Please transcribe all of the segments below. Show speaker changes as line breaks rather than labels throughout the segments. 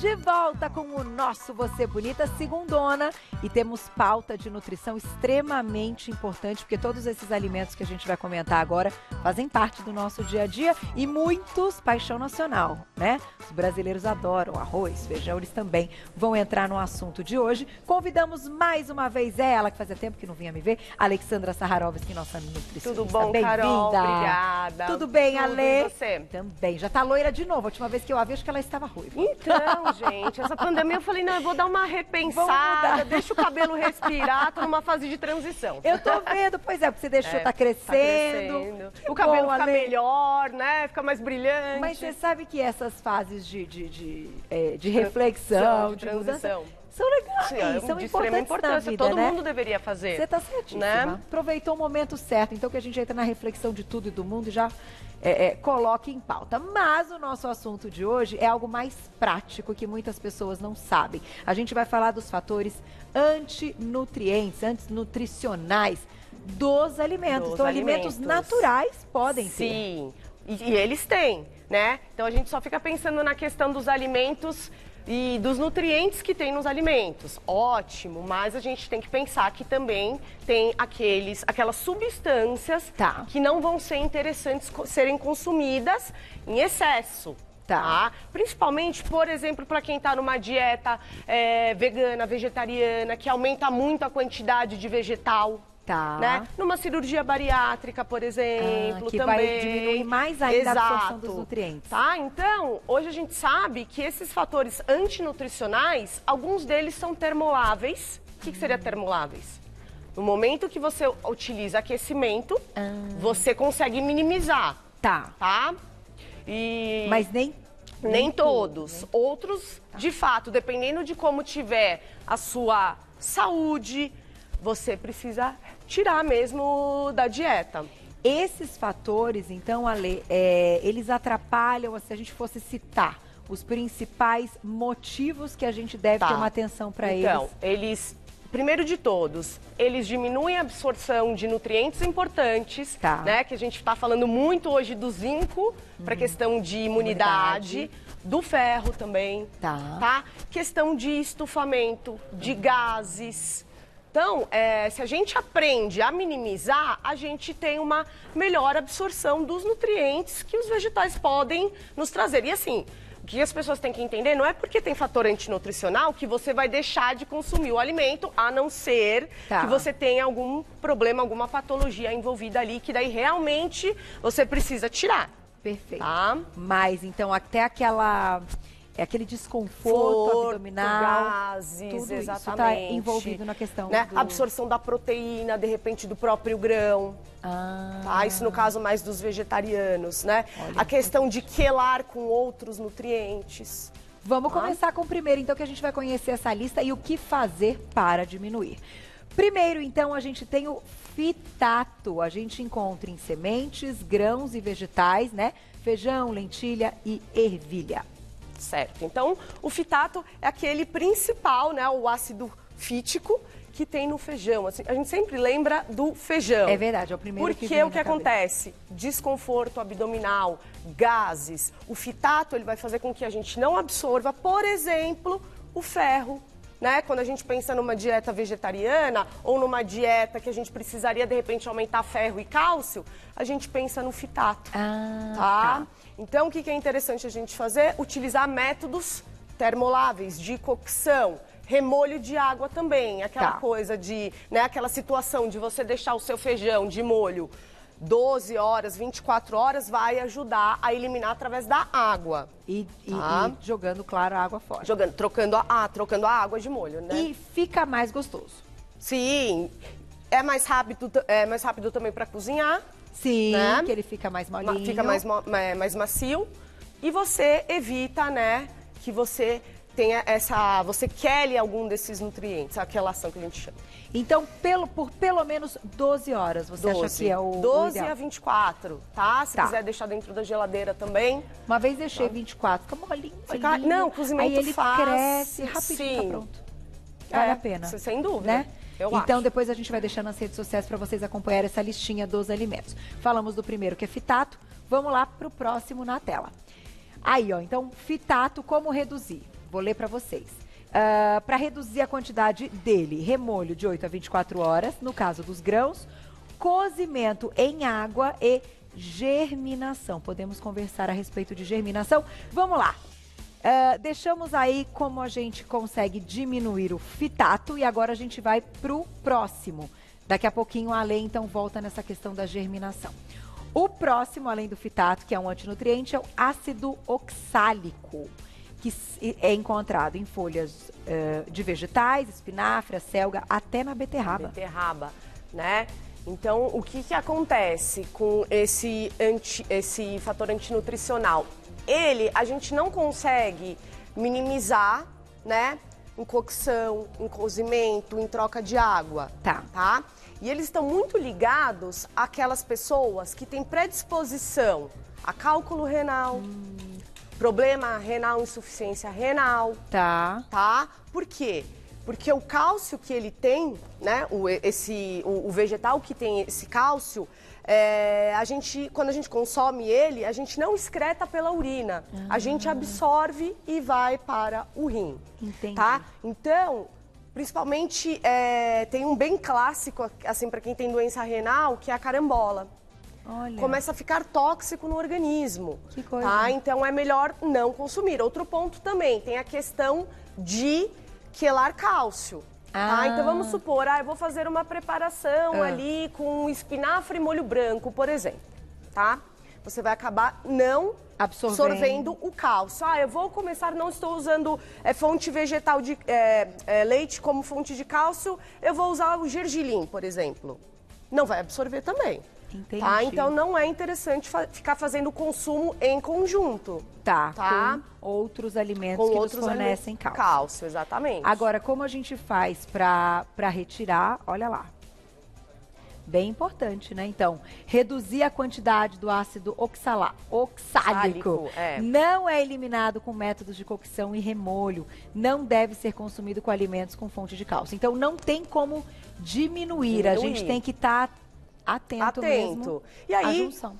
De volta com o nosso Você Bonita segundona e temos pauta de nutrição extremamente importante, porque todos esses alimentos que a gente vai comentar agora fazem parte do nosso dia a dia e muitos paixão nacional, né? Os brasileiros adoram arroz, feijão, eles também vão entrar no assunto de hoje. Convidamos mais uma vez ela, que fazia tempo que não vinha me ver, Alexandra Saharovski, nossa nutricionista.
Tudo bom, Carol? Obrigada.
Tudo bem,
Tudo,
Ale?
e você?
Também. Já tá loira de novo. A última vez que eu a vi, acho que ela estava ruiva.
Então, gente, essa pandemia eu falei, não, eu vou dar uma repensada, deixa o cabelo respirar, tô numa fase de transição.
Eu tô vendo, pois é, porque você deixou, tá crescendo.
O cabelo fica melhor, né? Fica mais brilhante.
Mas você sabe que essas fases de reflexão, de
transição,
mudança, são legais, são
de
importantes
extrema importância.
na vida,
Todo
né?
mundo deveria fazer.
Você tá certíssima.
Né?
Aproveitou o momento certo, então que a gente entra na reflexão de tudo e do mundo e já coloque em pauta. Mas o nosso assunto de hoje é algo mais prático que muitas pessoas não sabem. A gente vai falar dos fatores antinutrientes, antinutricionais dos alimentos. Então, alimentos naturais podem ter.
Sim, e eles têm, né? Então, a gente só fica pensando na questão dos alimentos e dos nutrientes que tem nos alimentos. Ótimo, mas a gente tem que pensar que também tem aquelas substâncias que não vão ser interessantes serem consumidas em excesso. Tá? Principalmente, por exemplo, para quem está numa dieta vegana, vegetariana, que aumenta muito a quantidade de vegetal. Né? Numa cirurgia bariátrica, por exemplo,
que
também
vai diminuir mais ainda a absorção dos nutrientes.
Então, hoje a gente sabe que esses fatores antinutricionais, alguns deles são termoláveis. O que seria termoláveis? No momento que você utiliza aquecimento, você consegue minimizar. Tá?
Mas nem
todos. Né? Outros, de fato, dependendo de como tiver a sua saúde, você precisa tirar mesmo da dieta.
Esses fatores, então, Ale, eles atrapalham, se a gente fosse citar, os principais motivos que a gente deve ter uma atenção para eles?
Então, primeiro de todos, eles diminuem a absorção de nutrientes importantes, né? Que a gente está falando muito hoje do zinco, para questão de imunidade, do ferro também, tá? Questão de estufamento, de gases. Então, se a gente aprende a minimizar, a gente tem uma melhor absorção dos nutrientes que os vegetais podem nos trazer. E assim, o que as pessoas têm que entender não é porque tem fator antinutricional que você vai deixar de consumir o alimento, a não ser que você tenha algum problema, alguma patologia envolvida ali, que daí realmente você precisa tirar.
Perfeito. Mas, então, até aquele desconforto abdominal,
gases,
tudo
exatamente.
Isso está envolvido na questão
A absorção da proteína, de repente, do próprio grão. Isso no caso mais dos vegetarianos, né? A questão de quelar com outros nutrientes.
Vamos começar com o primeiro, então, que a gente vai conhecer essa lista e o que fazer para diminuir. Primeiro, então, a gente tem o fitato. A gente encontra em sementes, grãos e vegetais, né? Feijão, lentilha e ervilha.
Certo. Então, o fitato é aquele principal, né, o ácido fítico que tem no feijão. Assim, a gente sempre lembra do feijão.
É verdade, é o primeiro que vem
Porque o que acontece? Desconforto abdominal, gases. O fitato, ele vai fazer com que a gente não absorva, por exemplo, o ferro. Né? Quando a gente pensa numa dieta vegetariana ou numa dieta que a gente precisaria, de repente, aumentar ferro e cálcio, a gente pensa no fitato. Então, o que é interessante a gente fazer? Utilizar métodos termoláveis, de cocção, remolho de água também. Aquela coisa de, né, aquela situação de você deixar o seu feijão de molho 12 horas, 24 horas, vai ajudar a eliminar através da água.
E jogando, claro, a água fora.
Trocando a água de molho, né?
E fica mais gostoso.
Sim, é mais rápido também para cozinhar.
Sim, né? Que ele fica mais molinho.
Fica mais macio. E você evita, né, que você tenha você quele algum desses nutrientes, a quelação que a gente chama.
Então, por pelo menos 12 horas, você acha que é o
12
ideal?
a 24, tá? Se quiser deixar dentro da geladeira também.
Uma vez deixei 24, fica molinho.
Não, cozimento
aí ele
fácil.
Cresce rapidinho, tá pronto. Vale a pena.
Sem dúvida.
Né?
Então,
depois a gente vai deixar nas redes sociais para vocês acompanharem essa listinha dos alimentos. Falamos do primeiro, que é fitato. Vamos lá para o próximo na tela. Aí, ó, então, fitato, como reduzir? vou ler para vocês. Para reduzir a quantidade dele, remolho de 8 a 24 horas, no caso dos grãos, cozimento em água e germinação. Podemos conversar a respeito de germinação? Vamos lá. Deixamos aí como a gente consegue diminuir o fitato e agora a gente vai para o próximo. Daqui a pouquinho a Lê, então, volta nessa questão da germinação. O próximo, além do fitato, que é um antinutriente, é o ácido oxálico, que é encontrado em folhas de vegetais, espinafre, selga, até na beterraba.
Beterraba, né? Então, o que acontece com esse fator antinutricional? A gente não consegue minimizar, né? Em cocção, em cozimento, em troca de água, tá? E eles estão muito ligados àquelas pessoas que têm predisposição a cálculo renal, problema renal, insuficiência renal, tá? Por quê? Porque o cálcio que ele tem, né, o vegetal que tem esse cálcio, quando a gente consome ele, a gente não excreta pela urina, a gente absorve e vai para o rim.
Entendi.
Tá? Então, principalmente, tem um bem clássico, assim, para quem tem doença renal, que é a carambola.
Olha.
Começa a ficar tóxico no organismo.
Que coisa.
Tá? Então, é melhor não consumir. Outro ponto também, tem a questão de quelar cálcio. Tá? Então, vamos supor, eu vou fazer uma preparação ali com espinafre e molho branco, por exemplo. Tá? Você vai acabar não absorvendo o cálcio. Eu vou começar, não estou usando fonte vegetal de leite como fonte de cálcio, eu vou usar o gergelim, por exemplo. Não vai absorver também.
Entendi.
Tá? Então não é interessante ficar fazendo o consumo em conjunto.
Tá? Com
outros
alimentos que nos fornecem cálcio.
Cálcio, exatamente.
Agora, como a gente faz para retirar? Olha lá. Bem importante, né? Então, reduzir a quantidade do ácido oxálico. Não é eliminado com métodos de cocção e remolho. Não deve ser consumido com alimentos com fonte de cálcio. Então, não tem como diminuir. A gente tem que estar atento mesmo.
E aí,
à junção.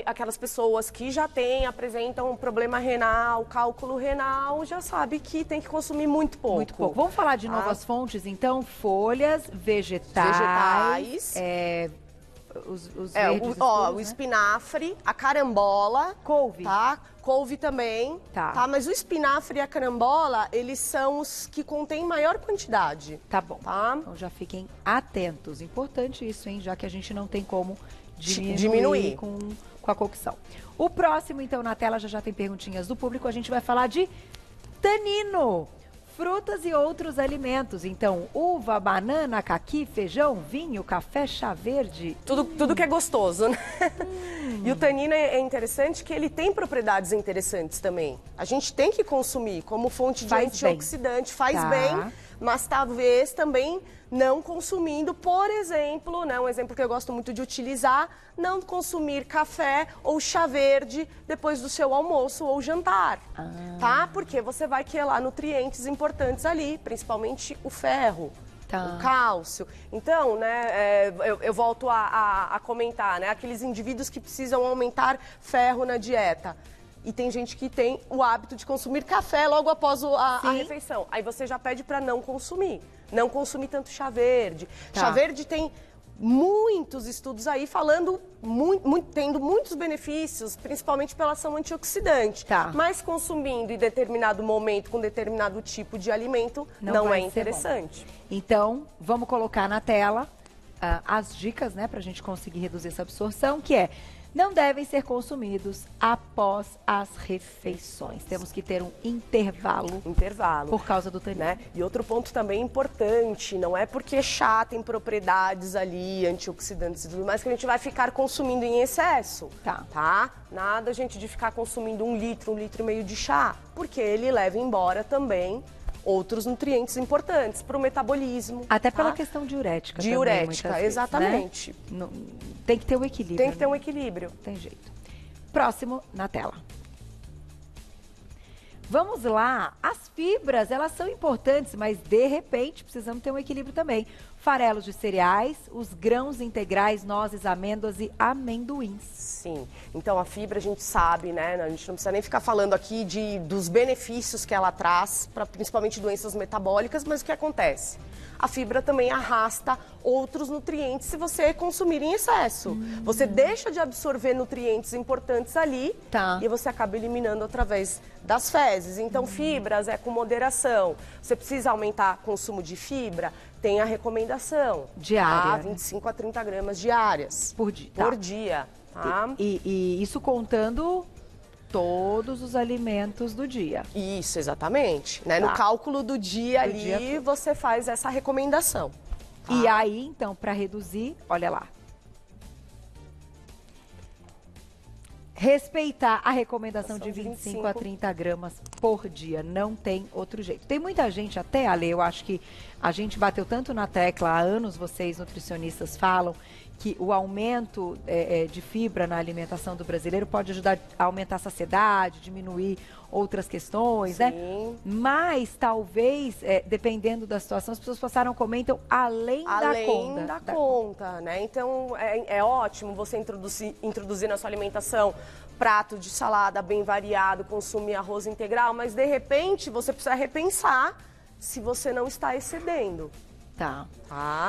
Aquelas pessoas que já apresentam problema renal, cálculo renal, já sabe que tem que consumir muito pouco.
Muito pouco. Vamos falar de novas fontes, então? Folhas, vegetais. Os verdes escuros,
o espinafre, a carambola.
Couve.
Tá? Couve também.
Tá.
Mas o espinafre e a carambola, eles são os que contêm maior quantidade.
Tá bom.
Tá?
Então já fiquem atentos. Importante isso, hein? Já que a gente não tem como
diminuir
com a cocção. O próximo, então, na tela já tem perguntinhas do público. A gente vai falar de tanino. Frutas e outros alimentos. Então, uva, banana, caqui, feijão, vinho, café, chá verde.
Tudo que é gostoso, né? E o tanino é interessante que ele tem propriedades interessantes também. A gente tem que consumir como fonte de antioxidante, faz bem, mas talvez também não consumindo, por exemplo, né, um exemplo que eu gosto muito de utilizar, não consumir café ou chá verde depois do seu almoço ou jantar, tá? Porque você vai quelar nutrientes importantes ali, principalmente o ferro. O cálcio. Então, né, eu volto a comentar, né, aqueles indivíduos que precisam aumentar ferro na dieta. E tem gente que tem o hábito de consumir café logo após a refeição. Aí você já pede para não consumir. Não consumir tanto chá verde. Chá verde tem muitos estudos aí falando, tendo muitos benefícios, principalmente pela ação antioxidante. Mas consumindo em determinado momento, com determinado tipo de alimento, não é interessante.
Então, vamos colocar na tela as dicas, né, para a gente conseguir reduzir essa absorção, que é: não devem ser consumidos após as refeições. Temos que ter um intervalo. Por causa do tanino.
Né? E outro ponto também importante, não é porque chá tem propriedades ali, antioxidantes e tudo mais, que a gente vai ficar consumindo em excesso. Tá? Nada, gente, de ficar consumindo 1 litro, 1,5 litro de chá, porque ele leva embora também outros nutrientes importantes para o metabolismo.
Até pela questão diurética.
Diurética, exatamente.
Vezes, né? Tem que ter um equilíbrio.
Tem que ter um equilíbrio.
Tem jeito. Próximo na tela. Vamos lá, as fibras, elas são importantes, mas de repente precisamos ter um equilíbrio também. Farelos de cereais, os grãos integrais, nozes, amêndoas e amendoins.
Sim, então a fibra a gente sabe, né? A gente não precisa nem ficar falando aqui dos benefícios que ela traz, para principalmente doenças metabólicas, mas o que acontece? A fibra também arrasta outros nutrientes se você consumir em excesso. Você deixa de absorver nutrientes importantes ali e você acaba eliminando através das fezes. Então, fibras é com moderação. Você precisa aumentar o consumo de fibra, tem a recomendação.
Diária.
25 a 30 gramas diárias.
Por dia.
Por dia. Tá?
E isso contando todos os alimentos do dia.
Isso, exatamente. Né? No cálculo do dia ali, você faz essa recomendação. Tá?
E aí, então, para reduzir, olha lá. Respeitar a recomendação de 25 a 30 gramas por dia. Não tem outro jeito. Tem muita gente, até, Ale, eu acho que a gente bateu tanto na tecla, há anos vocês, nutricionistas, falam que o aumento de fibra na alimentação do brasileiro pode ajudar a aumentar a saciedade, diminuir outras questões,
Sim.
né? Mas talvez, dependendo da situação, as pessoas passaram, comentam além da conta,
né? Então é ótimo você introduzir na sua alimentação prato de salada bem variado, consumir arroz integral, mas de repente você precisa repensar se você não está excedendo.
Tá.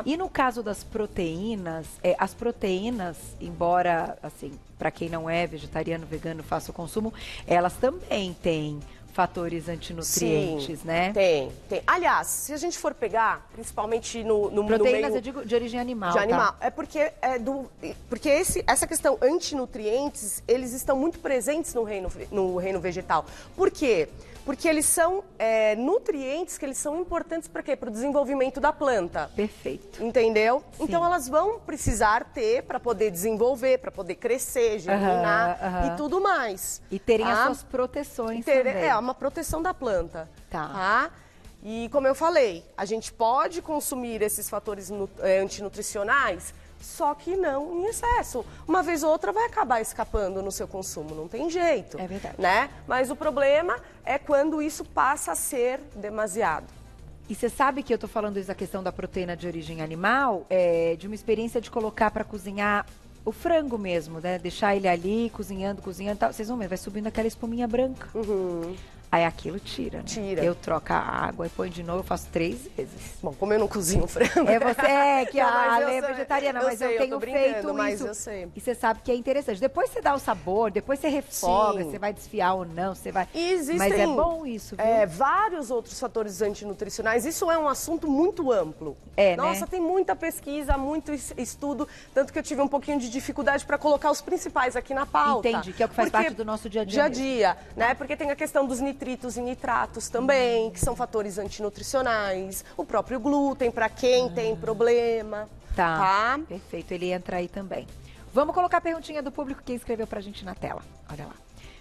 E no caso das proteínas, as proteínas, embora, assim, para quem não é vegetariano, vegano, faça o consumo, elas também têm fatores antinutrientes, né?
Tem. Aliás, se a gente for pegar, principalmente no
proteínas,
meio...
eu digo de origem animal,
De animal.
Tá?
É porque, essa questão antinutrientes, eles estão muito presentes no reino vegetal. Por quê? Porque eles são nutrientes que eles são importantes para quê? Para o desenvolvimento da planta.
Perfeito.
Entendeu?
Sim.
Então elas vão precisar ter para poder desenvolver, para poder crescer, germinar e tudo mais.
E terem as suas proteções também.
É uma proteção da planta.
Tá.
E como eu falei, a gente pode consumir esses fatores antinutricionais, só que não em excesso. Uma vez ou outra vai acabar escapando no seu consumo, não tem jeito.
É verdade.
Né? Mas o problema é quando isso passa a ser demasiado.
E você sabe que eu tô falando isso da questão da proteína de origem animal, de uma experiência de colocar para cozinhar o frango mesmo, né? Deixar ele ali, cozinhando e tal. Vocês vão ver, vai subindo aquela espuminha branca. Aí aquilo tira, né?
Tira.
Eu troco a água e põe de novo, eu faço 3 vezes.
Bom, como eu não cozinho frango...
É você que a Ale é
sei,
vegetariana, mas eu tenho feito
mas
isso.
eu sei.
E você sabe que é interessante. Depois você dá o sabor, depois você refoga,
Sim.
você vai desfiar ou não, você vai...
E existem,
mas é bom isso, viu?
Vários outros fatores antinutricionais. Isso é um assunto muito amplo. Nossa,
né?
tem muita pesquisa, muito estudo, tanto que eu tive um pouquinho de dificuldade para colocar os principais aqui na pauta.
Entendi, que é o que faz parte do nosso dia a dia.
Dia a dia, né? Porque tem a questão dos nitritos e nitratos também, que são fatores antinutricionais. O próprio glúten, para quem tem problema.
Tá. Perfeito, ele entra aí também. Vamos colocar a perguntinha do público que escreveu pra gente na tela. Olha lá.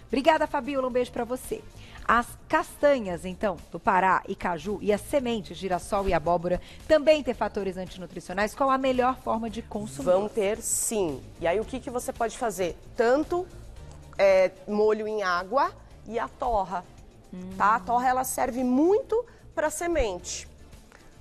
Obrigada, Fabiola, um beijo pra você. As castanhas, então, do Pará e caju e as sementes, girassol e abóbora, também têm fatores antinutricionais. Qual a melhor forma de consumir?
Vão ter, sim. E aí, o que você pode fazer? Tanto molho em água e a torra. Tá? A torra, ela serve muito para semente.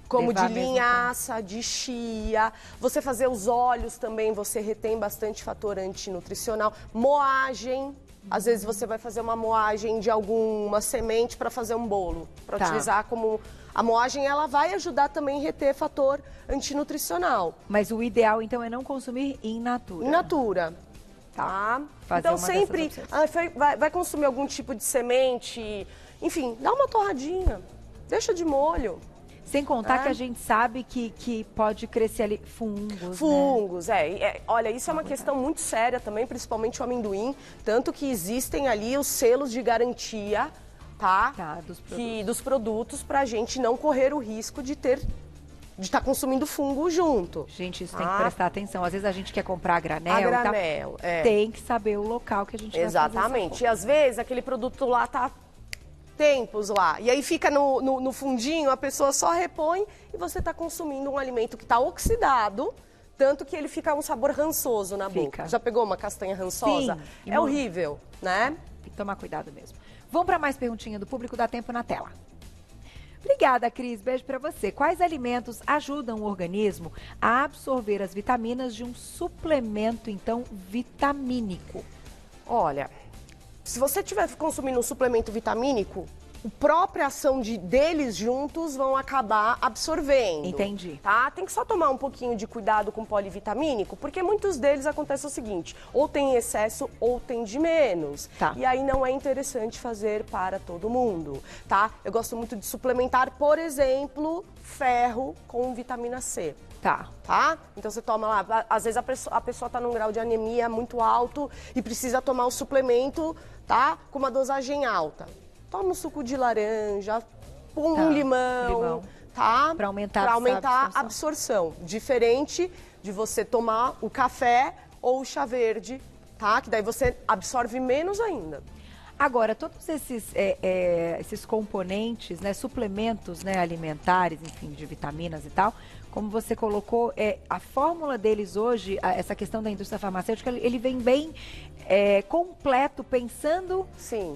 Como de linhaça, de chia. Você fazer os óleos também, você retém bastante fator antinutricional. Moagem. Às vezes você vai fazer uma moagem de alguma semente para fazer um bolo. Para utilizar como... A moagem, ela vai ajudar também a reter fator antinutricional.
Mas o ideal, então, é não consumir in natura.
In natura. Tá? Então, sempre vai consumir algum tipo de semente. Enfim, dá uma torradinha. Deixa de molho.
Sem contar que a gente sabe que pode crescer ali fungos,
Fungos, olha, isso é uma questão muito séria também, principalmente o amendoim. Tanto que existem ali os selos de garantia, dos produtos, para a gente não correr o risco de estar consumindo fungo junto.
Gente, isso tem que prestar atenção. Às vezes a gente quer comprar a granel, tem que saber o local que a gente vai fazer.
Exatamente. E às vezes aquele produto lá tá tempos lá. E aí fica no fundinho, a pessoa só repõe e você está consumindo um alimento que está oxidado, tanto que ele fica um sabor rançoso na boca. Já pegou uma castanha rançosa?
Sim.
É horrível, né?
Tem que tomar cuidado mesmo. Vamos para mais perguntinha do público, dá tempo na tela. Obrigada, Cris. Beijo para você. Quais alimentos ajudam o organismo a absorver as vitaminas de um suplemento, então, vitamínico?
Olha, se você estiver consumindo um suplemento vitamínico, a própria ação deles juntos vão acabar absorvendo.
Entendi.
Tá? Tem que só tomar um pouquinho de cuidado com o polivitamínico, porque muitos deles acontece o seguinte, ou tem excesso ou tem de menos.
Tá.
E aí não é interessante fazer para todo mundo, tá? Eu gosto muito de suplementar, por exemplo, ferro com vitamina C. Tá? Então você toma lá, às vezes a pessoa tá num grau de anemia muito alto e precisa tomar o suplemento, tá? Com uma dosagem alta. Toma um suco de laranja, um limão, tá?
Para aumentar
a absorção. Diferente de você tomar o café ou o chá verde, tá? Que daí você absorve menos ainda.
Agora, todos esses componentes, né, suplementos, né, alimentares, enfim, de vitaminas e tal, como você colocou, a fórmula deles hoje, essa questão da indústria farmacêutica, ele vem bem completo, pensando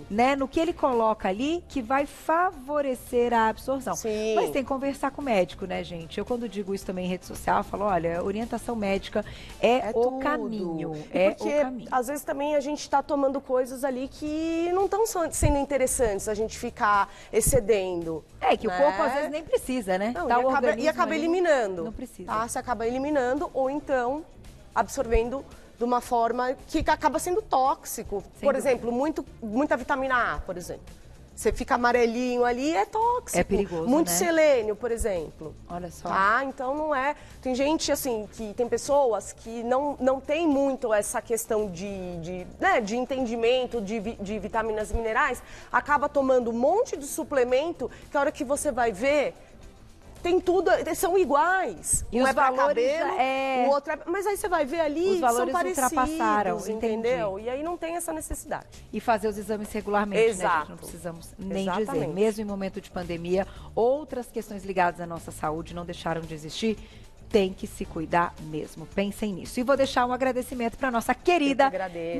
né, no que ele coloca ali, que vai favorecer a absorção.
Sim.
Mas tem que conversar com o médico, né, gente? Eu, quando digo isso também em rede social, eu falo, olha, orientação médica é o
tudo.
Caminho.
Porque, às vezes, também a gente está tomando coisas ali que não estão sendo interessantes, a gente ficar excedendo.
Que o corpo, às vezes, nem precisa, né?
Não,
tá
e acaba eliminando.
Não precisa.
Tá? Você acaba eliminando ou então absorvendo de uma forma que acaba sendo tóxico. Por exemplo, muita vitamina A, por exemplo. Você fica amarelinho ali, é tóxico.
É perigoso,
muito
né?
Selênio, por exemplo.
Olha só.
Tá? Então não é... Tem gente, assim, que tem pessoas que não tem muito essa questão de entendimento de vitaminas e minerais, acaba tomando um monte de suplemento que a hora que você vai ver, tem tudo, são iguais.
E
um
os valores
cabelo, o outro mas aí você vai ver ali,
os valores
são parecidos,
ultrapassaram,
entendeu? E aí não tem essa necessidade.
E fazer os exames regularmente,
Exato.
né, gente? Não precisamos nem dizer. Mesmo em momento de pandemia, outras questões ligadas à nossa saúde não deixaram de existir. Tem que se cuidar mesmo. Pensem nisso. E vou deixar um agradecimento para nossa querida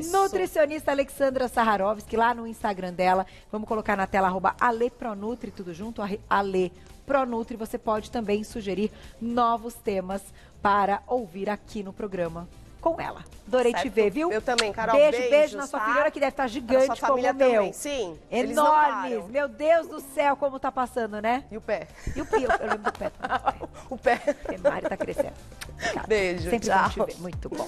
nutricionista Alexandra Saharovski, lá no Instagram dela. Vamos colocar na tela @AlePronutri, tudo junto, AlePronutri. Você pode também sugerir novos temas para ouvir aqui no programa com ela. Adorei te ver, viu?
Eu também, Carol.
Beijo na sua filhora, que deve estar gigante como o meu.
Também. Sim.
Enormes. Meu Deus do céu, como tá passando, né?
E o pé?
E o pé, eu lembro do pé também.
O pé.
Porque Mari tá crescendo. Obrigada.
Beijo,
Sempre
tchau.
bom te ver. Muito bom.